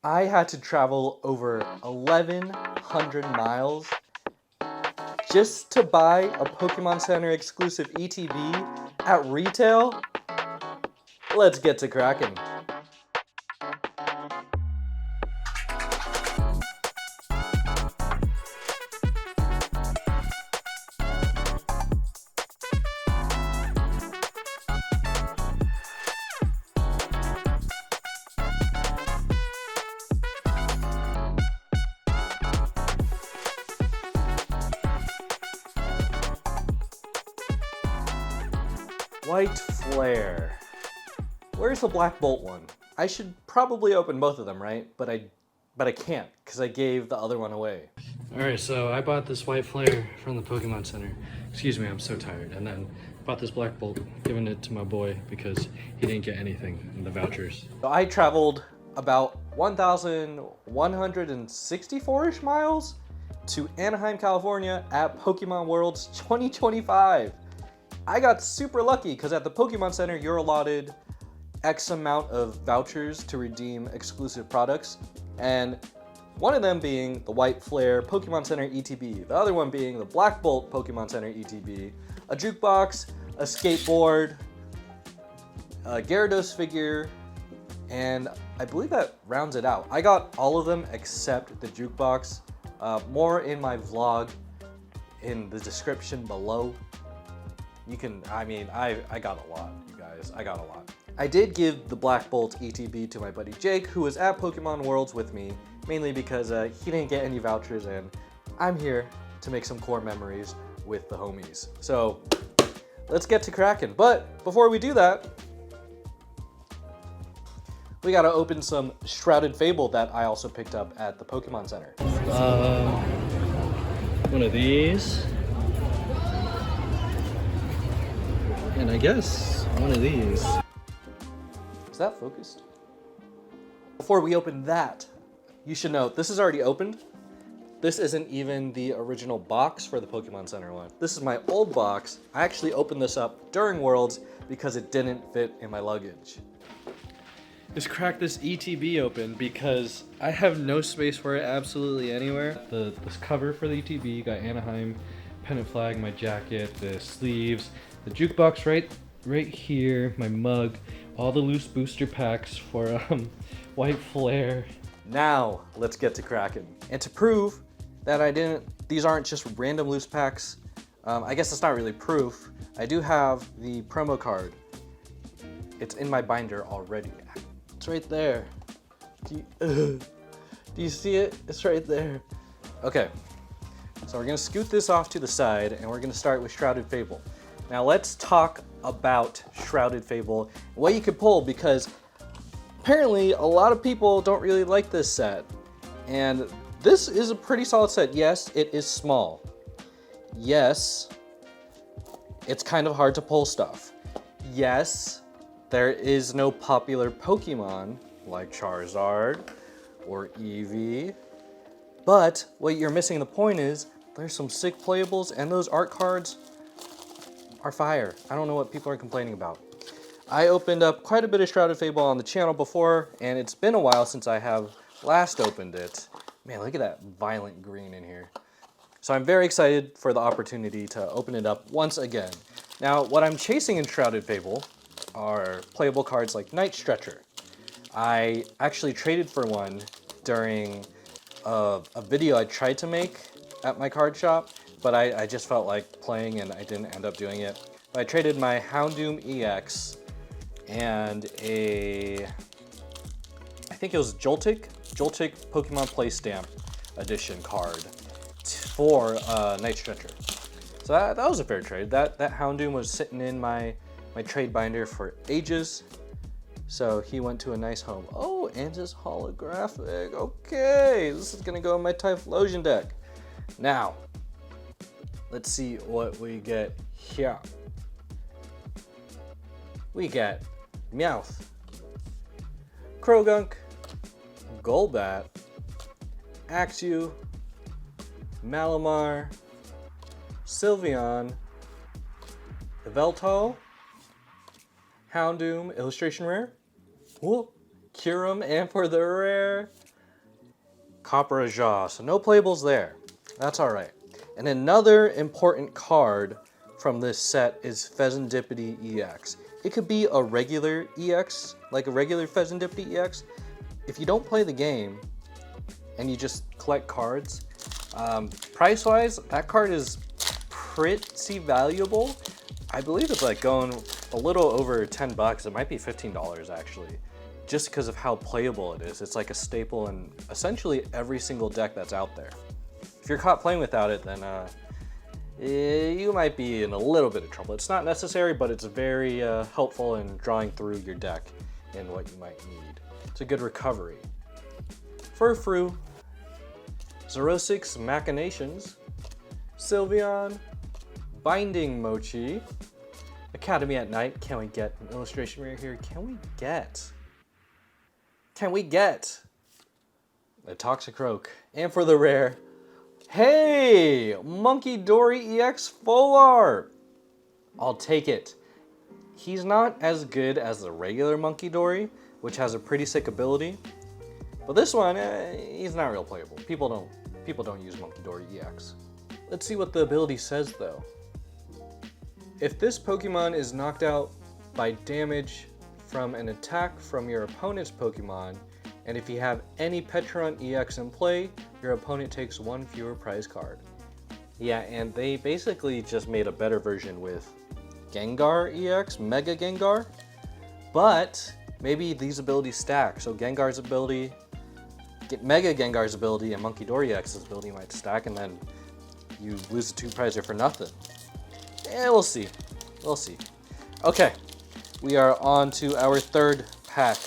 I had to travel over 1,100 miles just to buy a Pokémon Center exclusive ETB at retail. Let's get to cracking. White Flare. Where's the Black Bolt one? I should probably open both of them, right? But I can't because I gave the other one away. Alright, so I bought this White Flare from the Pokémon Center. Excuse me, I'm so tired. And then bought this Black Bolt, giving it to my boy because he didn't get anything in the vouchers. So I traveled about 1,164-ish miles to Anaheim, California at Pokemon Worlds 2025. I got super lucky because at the Pokemon Center you're allotted X amount of vouchers to redeem exclusive products, and one of them being the White Flare Pokemon Center ETB, the other one being the Black Bolt Pokemon Center ETB, a jukebox, a skateboard, a Gyarados figure, and I believe that rounds it out. I got all of them except the jukebox. More in my vlog in the description below. You can, I got a lot, you guys, I got a lot. I did give the Black Bolt ETB to my buddy Jake, who was at Pokemon Worlds with me, mainly because he didn't get any vouchers and I'm here to make some core memories with the homies. So let's get to cracking. But before we do that, we gotta open some Shrouded Fable that I also picked up at the Pokemon Center. One of these. And I guess one of these. Is that focused? Before we open that, you should know this is already opened. This isn't even the original box for the Pokemon Center one. This is my old box. I actually opened this up during Worlds because it didn't fit in my luggage. Just crack this ETB open because I have no space for it absolutely anywhere. This cover for the ETB got Anaheim pennant flag, my jacket, the sleeves, the jukebox right here, my mug, all the loose booster packs for White Flare. Now let's get to cracking. And to prove that these aren't just random loose packs, I guess it's not really proof. I do have the promo card. It's in my binder already. It's right there. Do you see it? It's right there. Okay, so we're gonna scoot this off to the side and we're gonna start with Shrouded Fable. Now let's talk about Shrouded Fable, what you could pull, because apparently a lot of people don't really like this set. And this is a pretty solid set. Yes, it is small. Yes, it's kind of hard to pull stuff. Yes, there is no popular Pokemon like Charizard or Eevee. But what you're missing the point is there's some sick playables and those art cards are fire. I don't know what people are complaining about. I opened up quite a bit of Shrouded Fable on the channel before, and it's been a while since I have last opened it. Man, look at that violent green in here. So I'm very excited for the opportunity to open it up once again. Now, what I'm chasing in Shrouded Fable are playable cards like Night Stretcher. I actually traded for one during a video I tried to make at my card shop, but I just felt like playing and I didn't end up doing it. But I traded my Houndoom EX and I think it was Joltik Pokemon Play Stamp Edition card for Night Stretcher. So that was a fair trade. That Houndoom was sitting in my trade binder for ages. So he went to a nice home. Oh, and his holographic. Okay, this is gonna go in my Typhlosion deck. Now, let's see what we get here. We get Meowth, Krogunk, Golbat, Axew, Malamar, Sylveon, Yveltal, Houndoom, illustration rare, whoop, Kyurem, and for the rare, Copper Jaw. So no playables there. That's all right. And another important card from this set is Pheasantipity EX. It could be a regular EX, like a regular Pheasantipity EX. If you don't play the game and you just collect cards, price-wise, that card is pretty valuable. I believe it's like going a little over 10 bucks. It might be $15 actually, just because of how playable it is. It's like a staple in essentially every single deck that's out there. If you're caught playing without it, then you might be in a little bit of trouble. It's not necessary, but it's very helpful in drawing through your deck and what you might need. It's a good recovery. Furfrou, 06 Machinations, Sylveon, Binding Mochi, Academy at Night. Can we get an illustration right here? Can we get a Toxicroak? And for the rare, hey, Monkey Dory EX Full Art. I'll take it. He's not as good as the regular Monkey Dory, which has a pretty sick ability, but this one, he's not real playable. People don't use Monkey Dory EX. Let's see what the ability says though. If this Pokemon is knocked out by damage from an attack from your opponent's Pokemon, and if you have any Petron EX in play, your opponent takes one fewer prize card. Yeah, and they basically just made a better version with Gengar EX, Mega Gengar, but maybe these abilities stack. So Gengar's ability, Mega Gengar's ability, and Monkey Dory EX's ability might stack, and then you lose the 2 prizer for nothing. Yeah, we'll see. We'll see. Okay, we are on to our third pack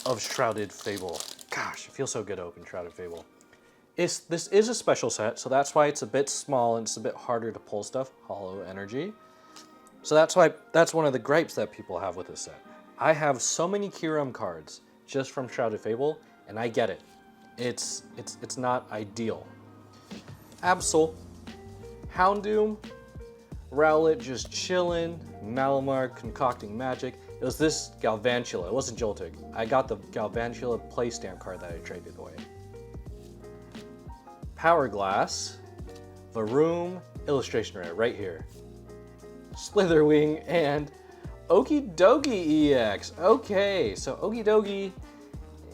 of Shrouded Fable. Gosh, it feels so good to open Shrouded Fable. This is a special set, so that's why it's a bit small and it's a bit harder to pull stuff. Hollow Energy. So that's one of the gripes that people have with this set. I have so many Kyurem cards just from Shrouded Fable, and I get it. It's not ideal. Absol, Houndoom, Rowlet just chillin', Malamar concocting magic. It was this Galvantula, it wasn't Joltik. I got the Galvantula play stamp card that I traded away. Power Glass, Varoom, illustration right here. Slitherwing, and Okidogi EX. Okay, so Okidogi,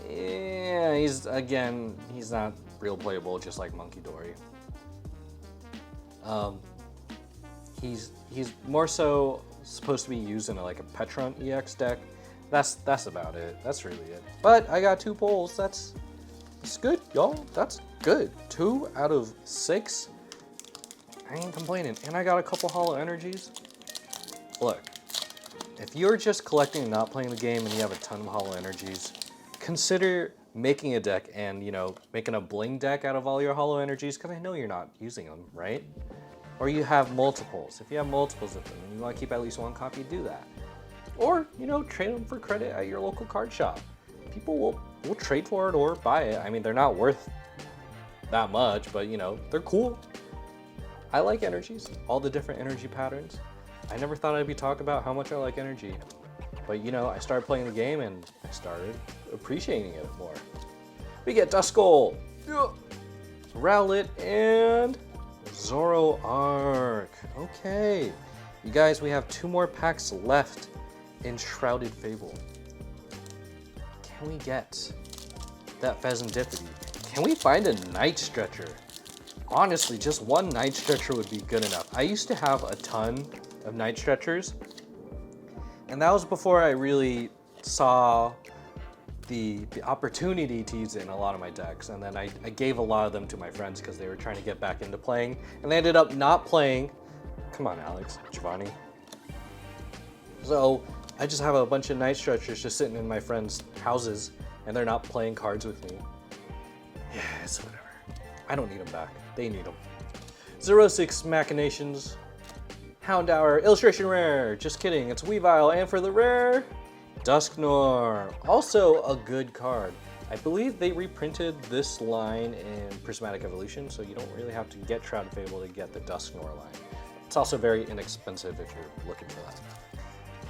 yeah, he's not real playable, just like Monkey Dory. He's more so supposed to be used in like a Petron EX deck. That's about it. That's really it. But I got 2 pulls. That's good, y'all. That's good. 2 out of 6. I ain't complaining. And I got a couple Hollow Energies. Look, if you're just collecting and not playing the game and you have a ton of Hollow Energies, consider making a deck and, you know, making a bling deck out of all your Hollow Energies, because I know you're not using them, right? Or you have multiples. If you have multiples of them and you want to keep at least 1 copy, do that. Or, you know, trade them for credit at your local card shop. People will trade for it or buy it. I mean, they're not worth that much, but, you know, they're cool. I like energies, all the different energy patterns. I never thought I'd be talking about how much I like energy. But, you know, I started playing the game and I started appreciating it more. We get Duskull, Rowlet, and Zoroark. Okay, you guys, we have 2 more packs left in Shrouded Fable. Can we get that Pheasantipity? Can we find a Night Stretcher? Honestly, just 1 Night Stretcher would be good enough. I used to have a ton of Night Stretchers, and that was before I really saw the opportunity to use it in a lot of my decks, and then I gave a lot of them to my friends because they were trying to get back into playing, and they ended up not playing. Come on, Alex, Giovanni. So I just have a bunch of Night Stretchers just sitting in my friends' houses, and they're not playing cards with me. Yeah, it's whatever. I don't need them back. They need them. 06 Machinations, Houndour, illustration rare. Just kidding, it's Weavile, and for the rare, Dusknoir, also a good card. I believe they reprinted this line in Prismatic Evolution, so you don't really have to get Shrouded Fable to get the Dusknoir line. It's also very inexpensive if you're looking for that.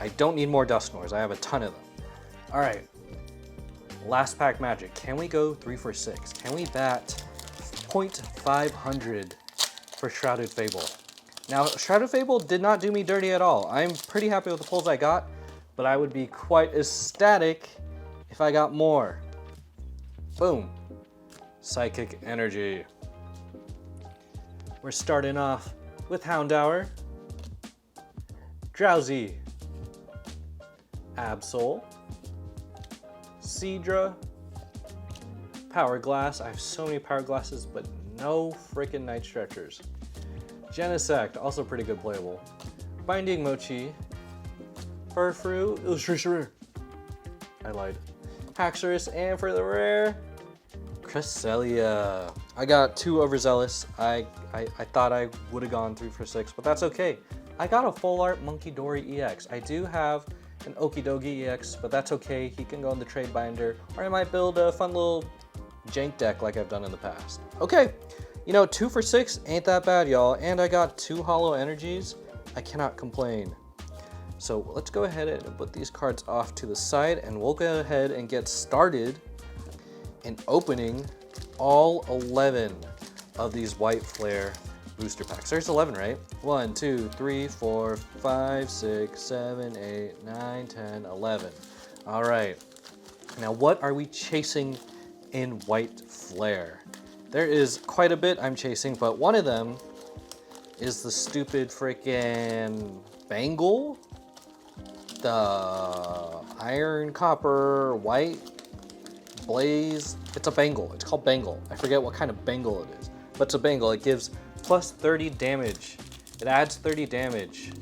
I don't need more Dusknoirs, I have a ton of them. All right, Last pack magic. Can we go 3 for 6? Can we bat 0.500 for Shrouded Fable? Now, Shrouded Fable did not do me dirty at all. I'm pretty happy with the pulls I got, but I would be quite ecstatic if I got more. Boom. Psychic Energy. We're starting off with Houndour, Drowsy, Absol, Seadra, Power Glass. I have so many Power Glasses, but no freaking Night Stretchers. Genesect, also pretty good playable. Binding Mochi, Furfrou, I lied. Haxorus, and for the rare, Cresselia. I got 2 overzealous. I thought I would have gone 3 for 6, but that's okay. I got a full art Monkey Dory EX. I do have an Okidogi EX, but that's okay. He can go in the trade binder, or I might build a fun little jank deck like I've done in the past. Okay, you know, 2 for 6 ain't that bad, y'all. And I got 2 Hollow Energies. I cannot complain. So let's go ahead and put these cards off to the side, and we'll go ahead and get started in opening all 11 of these White Flare booster packs. There's 11, right? 1, 2, 3, 4, 5, 6, 7, 8, 9, 10, 11. All right. Now, what are we chasing in White Flare? There is quite a bit I'm chasing, but one of them is the stupid freaking Bangle, the Iron, Copper, White, Blaze. It's a Bangle. It's called Bangle. I forget what kind of Bangle it is, but it's a Bangle. It gives plus 30 damage. It adds 30 damage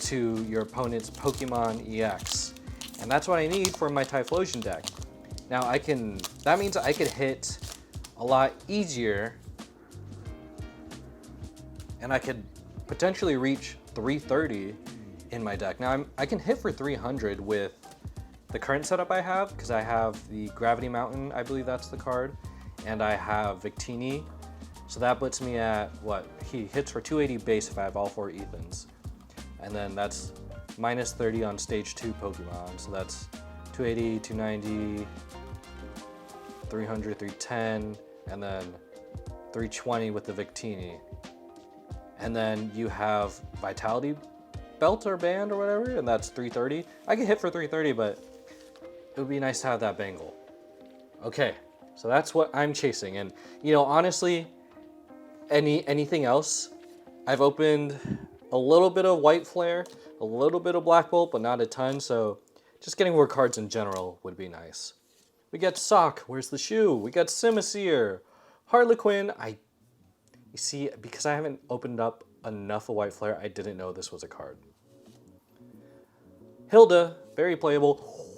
to your opponent's Pokemon EX. And that's what I need for my Typhlosion deck. Now that means I could hit a lot easier, and I could potentially reach 330 in my deck. Now I can hit for 300 with the current setup I have, because I have the Gravity Mountain, I believe that's the card, and I have Victini. So that puts me at, what? He hits for 280 base if I have all 4 Ethans. And then that's minus 30 on stage 2 Pokemon. So that's 280, 290, 300, 310, and then 320 with the Victini. And then you have Vitality Belt or Band or whatever, and that's 330. I can hit for 330, but it would be nice to have that Bangle. Okay, so that's what I'm chasing. And, you know, honestly, anything else, I've opened a little bit of White Flare, a little bit of Black Bolt, but not a ton, so just getting more cards in general would be nice. We got Sock, where's the shoe? We got Simisear, Harlequin. You see, because I haven't opened up enough of White Flare, I didn't know this was a card. Hilda, very playable.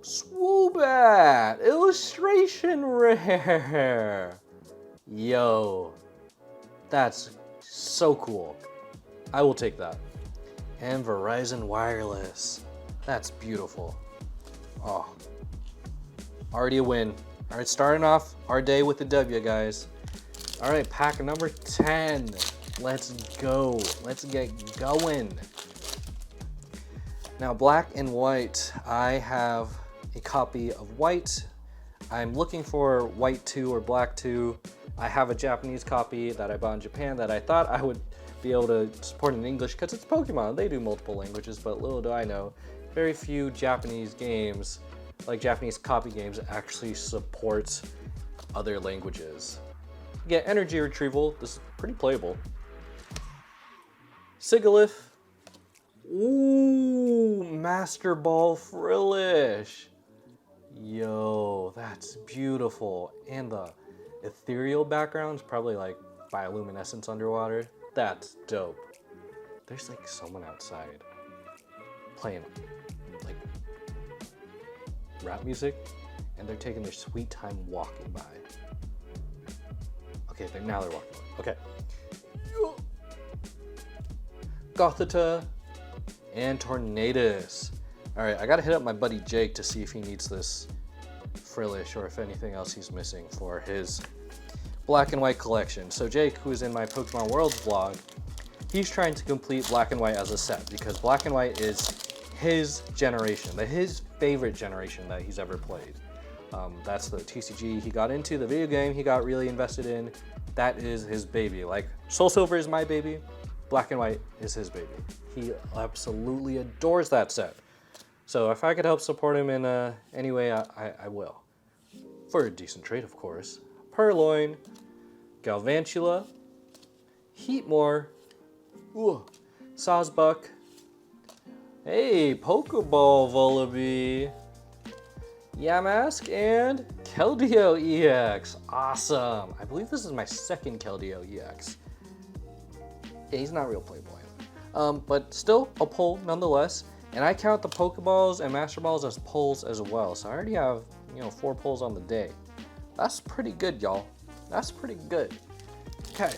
Swoobat, illustration rare. Yo, that's so cool. I will take that. And Verizon Wireless. That's beautiful. Oh, already a win. All right, starting off our day with the W, guys. All right, pack number 10. Let's go. Let's get going. Now, Black and White, I have a copy of White. I'm looking for White 2 or Black 2. I have a Japanese copy that I bought in Japan that I thought I would be able to support in English because it's Pokemon. They do multiple languages, but little do I know, very few Japanese games, like Japanese copy games, actually support other languages. Get Energy Retrieval. This is pretty playable. Sigilyph. Ooh, Master Ball Frillish. Yo, that's beautiful. And the ethereal background's probably like bioluminescence underwater. That's dope. There's like someone outside playing like rap music, and they're taking their sweet time walking by. Okay, now they're walking by. Okay. Gothita and Tornadus. All right, I gotta hit up my buddy Jake to see if he needs this Frillish or if anything else he's missing for his Black and White collection. So Jake, who is in my Pokemon Worlds vlog, he's trying to complete Black and White as a set because Black and White is his generation, his favorite generation that he's ever played. That's the TCG he got into, the video game he got really invested in. That is his baby. Like Soul Silver is my baby, Black and White is his baby. He absolutely adores that set. So if I could help support him in any way, I will. For a decent trade, of course. Purloin, Galvantula, Heatmore, Sawsbuck, hey, Pokeball Vullaby, Yamask, and Keldeo EX. Awesome. I believe this is my second Keldeo EX. Yeah, he's not real Playboy. But still a pull nonetheless. And I count the Pokeballs and Master Balls as pulls as well. So I already have, 4 pulls on the day. That's pretty good, y'all. That's pretty good. Okay.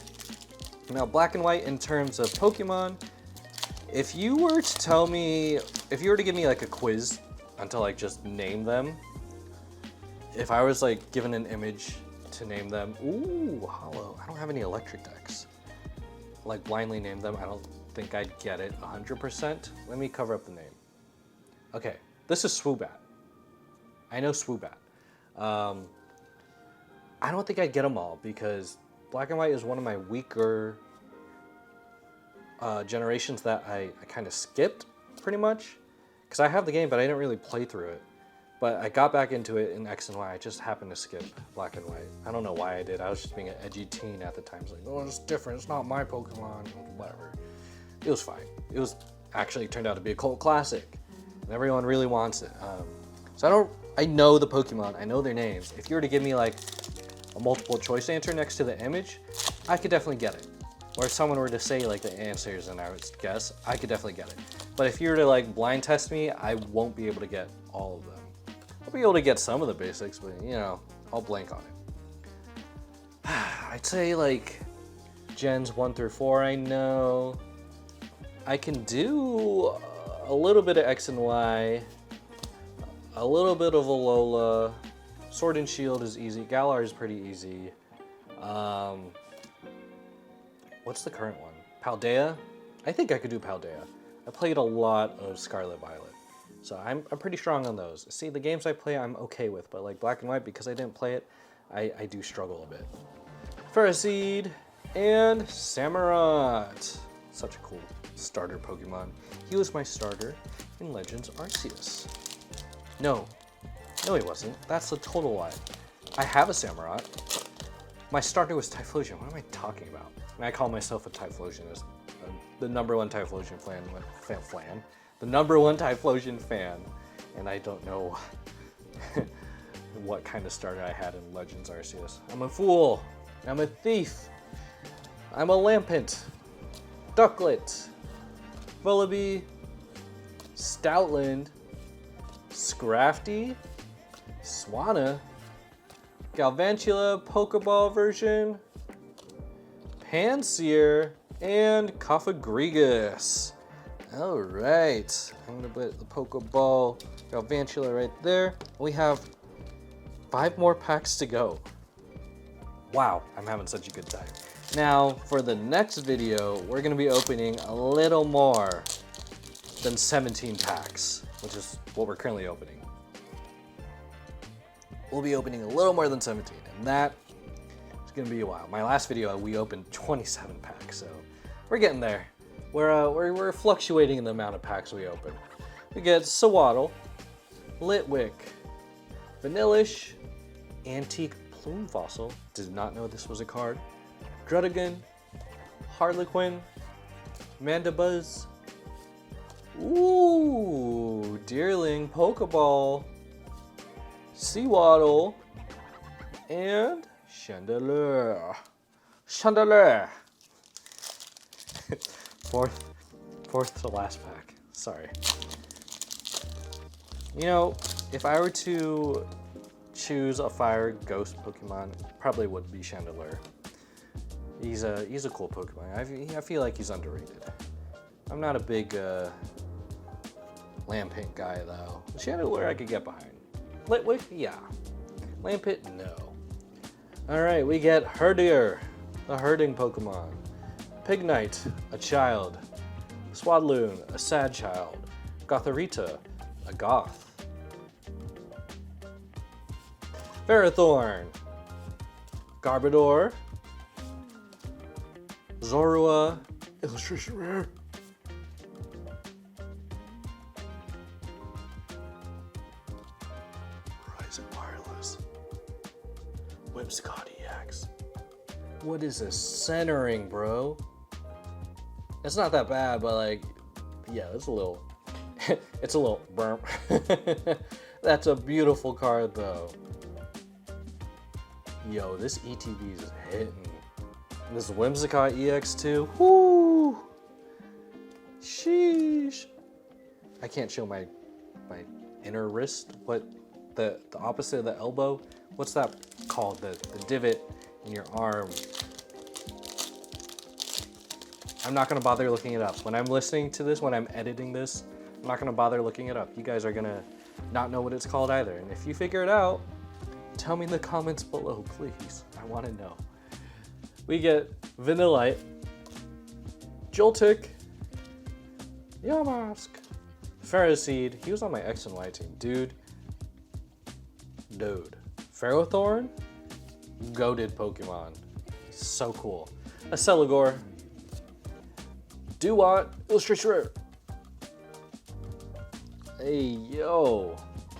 Now, Black and White in terms of Pokemon. If you were to give me like a quiz until like just name them, if I was like given an image to name them, ooh, hollow. I don't have any electric decks. Like blindly name them, I don't think I'd get it 100%. Let me cover up the name. Okay, this is Swoobat. I know Swoobat. I don't think I'd get them all because Black and White is one of my weaker generations that I kind of skipped pretty much. Because I have the game, but I didn't really play through it. But I got back into it in X and Y. I just happened to skip Black and White. I don't know why I did. I was just being an edgy teen at the time. It's like, oh, it's different. It's not my Pokemon. Whatever. It was fine. It was actually turned out to be a cult classic. And everyone really wants it. So I know the Pokemon. I know their names. If you were to give me like a multiple choice answer next to the image, I could definitely get it. Or if someone were to say like the answers and I would guess, I could definitely get it. But if you were to like blind test me, I won't be able to get all of them. I'll be able to get some of the basics, but I'll blank on it. I'd say like gens 1 through 4 I know. I can do a little bit of X and Y, a little bit of Alola. Sword and Shield is easy. Galar is pretty easy. What's the current one? Paldea? I think I could do Paldea. I played a lot of Scarlet Violet, so I'm pretty strong on those. See, the games I play I'm okay with, but like Black and White, because I didn't play it, I do struggle a bit. Ferroseed and Samurott. Such a cool starter Pokemon. He was my starter in Legends Arceus. No, he wasn't. That's a total lie. I have a Samurott. My starter was Typhlosion. What am I talking about? And I call myself a Typhlosionist. The #1 Typhlosion fan. The #1 Typhlosion fan. And I don't know what kind of starter I had in Legends Arceus. I'm a fool. I'm a thief. I'm a Lampent. Ducklet. Vullaby. Stoutland. Scrafty. Swanna. Galvantula Pokeball version. Pansear. And Cofagrigus. Alright. I'm going to put the Pokeball Galvantula right there. We have 5 more packs to go. Wow, I'm having such a good time. Now, for the next video, we're going to be opening a little more than 17 packs, which is what we're currently opening. We'll be opening a little more than 17, and that is going to be a while. My last video, we opened 27 packs, so we're getting there. We're fluctuating in the amount of packs we open. We get Sewaddle, Litwick, Vanillish, Antique Plume Fossil, did not know this was a card, Druddigon, Harlequin, Mandibuzz, ooh, Deerling, Pokeball, Sewaddle, and Chandelure. Fourth to last pack. Sorry. If I were to choose a fire ghost Pokemon, it probably would be Chandelure. He's a cool Pokemon. I feel like he's underrated. I'm not a big Lampent guy though. Chandelure I could get behind. Litwick, yeah. Lampent, no. Alright, we get Herdier, the herding Pokemon. Pignite, a child. Swadloon, a sad child. Gotharita, a goth. Ferrothorn, Garbodor, Zorua, illustration rare, Horizon Wireless, Whimsicott EX. What is this centering, bro? It's not that bad, but like, yeah, it's a little, it's a little burp. That's a beautiful card though. Yo, this ETB is hitting. This Whimsicott EX2, whoo! Sheesh. I can't show my inner wrist. What, the opposite of the elbow? What's that called? The divot in your arm. I'm not gonna bother looking it up. When I'm listening to this, when I'm editing this, I'm not gonna bother looking it up. You guys are gonna not know what it's called either. And if you figure it out, tell me in the comments below, please. I wanna know. We get Vanillite, Joltik, Yamask, Ferroseed. He was on my X and Y team. Dude. Ferrothorn, goated Pokemon. So cool. A Celigor, Duat, illustration rare. Hey, yo.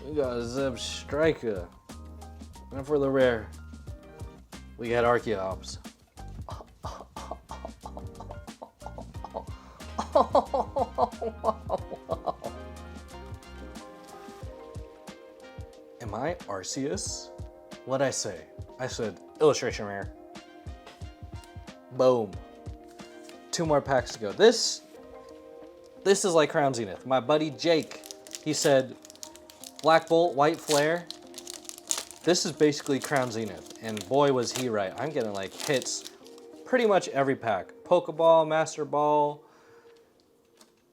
We got Zebstrika. And for the rare, we got Archeops. Am I Arceus? What'd I say? I said illustration rare. Boom. 2 more packs to go. This is like Crown Zenith. My buddy Jake, he said Black Bolt, White Flare. This is basically Crown Zenith, and boy was he right. I'm getting like hits pretty much every pack. Pokeball, Master Ball,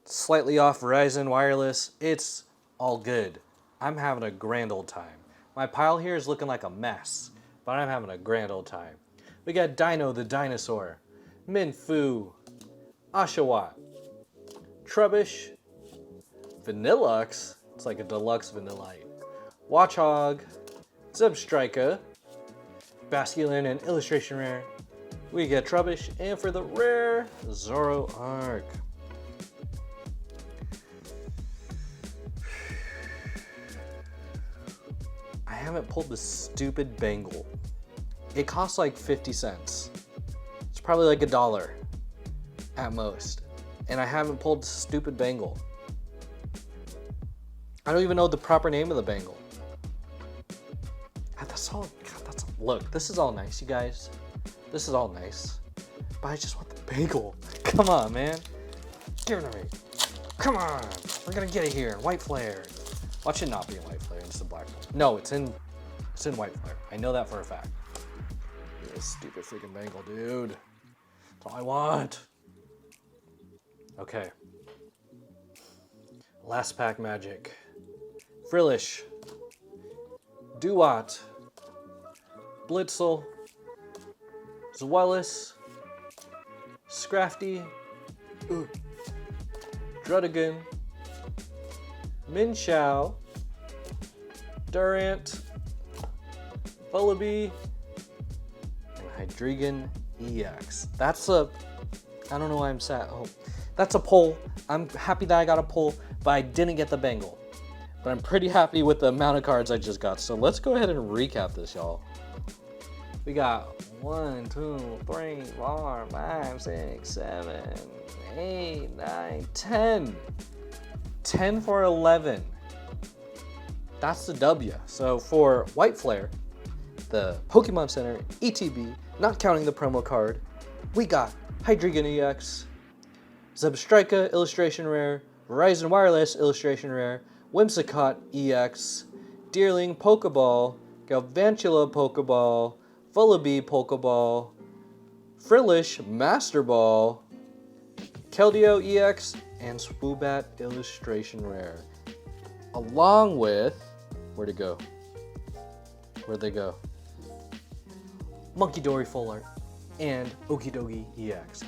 slightly off Verizon Wireless. It's all good. I'm having a grand old time. My pile here is looking like a mess, but I'm having a grand old time. We got Dino the Dinosaur, Minfu, Oshawott, Trubbish, Vanillux, it's like a deluxe Vanillite, Watchog, Zebstrika, Basculin, and illustration rare. We get Trubbish, and for the rare, Zoroark. I haven't pulled the stupid bangle. It costs like 50 cents. It's probably like $1 at most. And I haven't pulled the stupid bangle. I don't even know the proper name of the bangle. That's all, God, look, this is all nice, you guys. This is all nice. But I just want the bagel. Come on, man. Give it to me. Come on. We're gonna get it here. White Flare. Watch it not be in White Flare, it's the Black Flare. No, it's in White Flare. I know that for a fact. This stupid freaking bangle, dude. That's all I want. Okay. Last pack magic. Frillish. Duat. Blitzel. Zweilous. Scrafty. Drudigan. Minshao. Durant. Vullaby. And Hydreigon EX. That's a... I don't know why I'm sad. Oh, that's a pull. I'm happy that I got a pull, but I didn't get the bangle. But I'm pretty happy with the amount of cards I just got. So let's go ahead and recap this, y'all. We got 1, 2, 3, 4, 5, 6, 7, 8, 9, 10. 10 for 11. That's the W. So for White Flare, the Pokémon Center ETB, not counting the promo card, we got Hydreigon EX, Zebstrika illustration rare, Verizon Wireless illustration rare, Whimsicott EX, Deerling Pokeball, Galvantula Pokeball, Vullaby Pokeball, Frillish Master Ball, Keldeo EX, and Swoobat illustration rare. Along with, where'd it go? Where'd they go? Monkey Dory Full Art and Okidogi EX.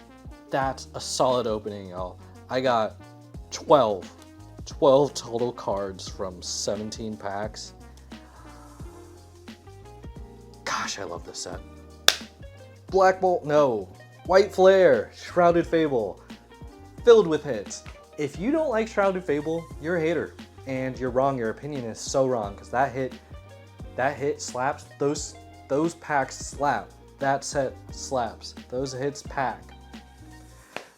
That's a solid opening, y'all. I got 12 total cards from 17 packs. Gosh, I love this set. Black Bolt, no. White Flare, Shrouded Fable, filled with hits. If you don't like Shrouded Fable, you're a hater. And you're wrong, your opinion is so wrong, because that hit slaps. Those packs slap. That set slaps. Those hits pack.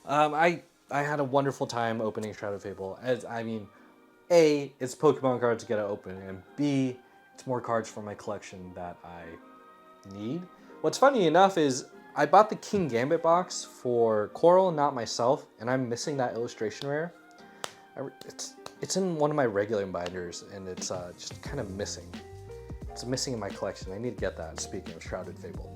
I had a wonderful time opening Shrouded Fable. A, it's Pokemon cards to get to open, and B, it's more cards for my collection that I need. What's funny enough is I bought the King Gambit box for Coral, not myself, and I'm missing that illustration rare. It's in one of my regular binders, and it's just kind of missing. It's missing in my collection. I need to get that, speaking of Shrouded Fable.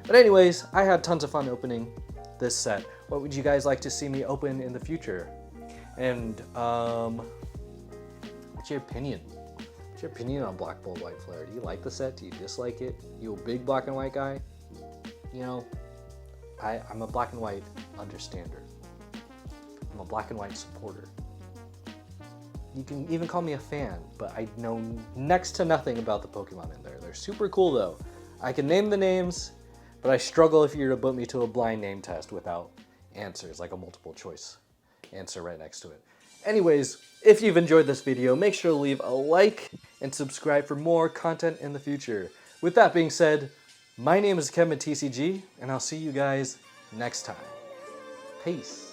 But anyways, I had tons of fun opening this set. What would you guys like to see me open in the future? And what's your opinion? What's your opinion on Black Bolt White Flare? Do you like the set? Do you dislike it? You a big black and white guy? You know, I'm a black and white understander. I'm a black and white supporter. You can even call me a fan, but I know next to nothing about the Pokemon in there. They're super cool though. I can name the names, but I struggle if you were to put me to a blind name test without answers, like a multiple choice answer right next to it. Anyways, if you've enjoyed this video, make sure to leave a like and subscribe for more content in the future. With that being said, my name is Kevin TCG, and I'll see you guys next time. Peace.